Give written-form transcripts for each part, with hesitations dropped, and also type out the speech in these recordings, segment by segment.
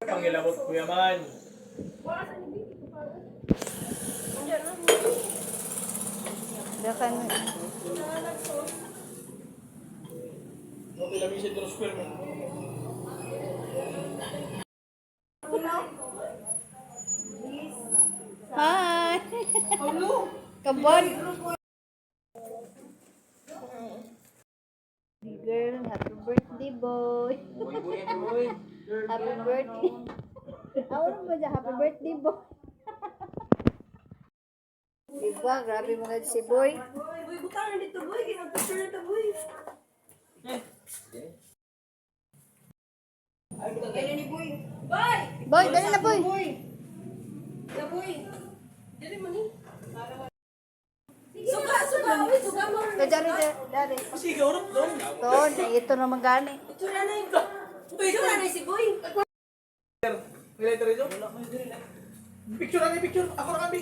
Pangilabot kuya man. Dakan. Okay, labi siya dito square mo. Hi. Kabon. Girl, happy birthday boy. Happy birthday. Ano ba dyan? Happy birthday boy. Diba? Grabe mga si boy. Boy, butangan dito, boy. Ginag-picture na ito, boy. Kaya ni boy. Boy! Boy, dali na boy. Ya, boy. Dali mo ni. Suga, suga. Uy, suga mo. Kajari, dari. Sige, urok doon. Ton, ito naman gani. Picture na yun. Picture na yun si boy. Nilay ito rin. Picture na picture. Ako na kami.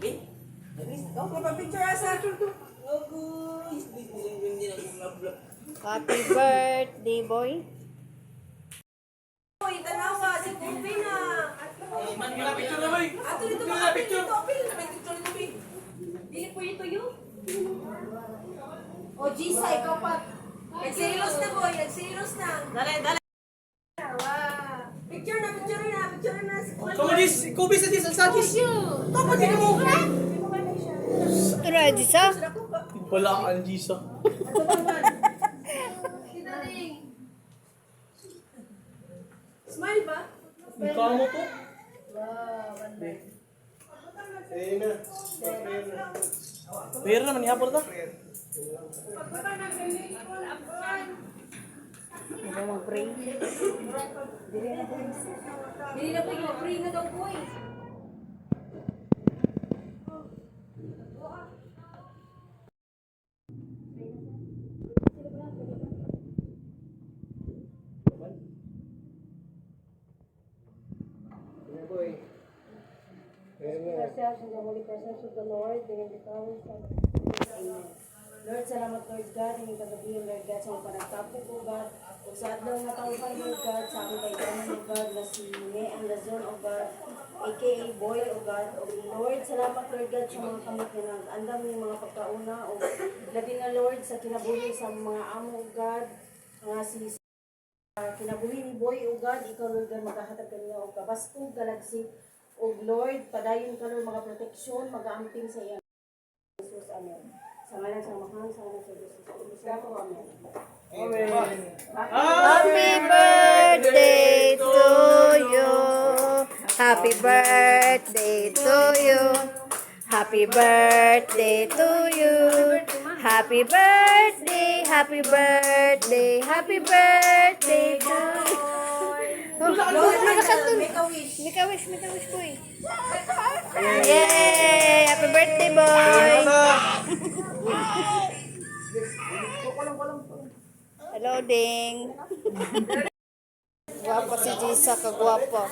Ikaw ka pa picture asa. Happy birthday boy. Boy, tanawa. Si Kobe na. Nila picture na boy. Ato dito Nila mga picture. picture. Picture nito, boy. Dili po ito yun. O, Gisa, ikaw pa. Nagsilos na, boy. Nagsilos na. Dali, dali. Picture na, picture na. Picture na. Kamu dis, Kobe sa dis, sa dis. Tapos din mo. Ito na, Jisa. Wala ang Gisa. Smile ba? Mukha mo to. Pero naman ihapon ta. Ito mga pray. Hindi na po yung free na daw po eh. Ourselves in the holy presence of the Lord, during the power of Amen. Lord, salamat Lord God, hindi kagabihin Lord God, sa mga panagtapok o God, o sa adlaw nga tauhan Lord God, sa aming kailangan o God, na si Nean Lazon o God, aka Boy o God, o Lord, salamat Lord God, sa mga kamot na nag-andam ng mga pagkauna, o labi na Lord, sa kinabuhi sa mga amo o God, nga si kinabuhi ni Boy o God, ikaw Lord God, maghahatag kaniya o kabastog, galagsik, o Lord, padayon ka Lord, mga proteksyon, mag-aamping sa iya. Jesus, Amen. Sa ngalan sa mahal, sa ngalan sa Jesus. Sa ako, Amen. Happy birthday to you. Happy birthday to you. Happy birthday to you. Happy birthday, happy birthday, happy birthday to you. Oh, Make a wish. Make a wish, boy. Yay! Happy birthday, boy! Hello, Ding. Guwapo si Jisa, kagwapo.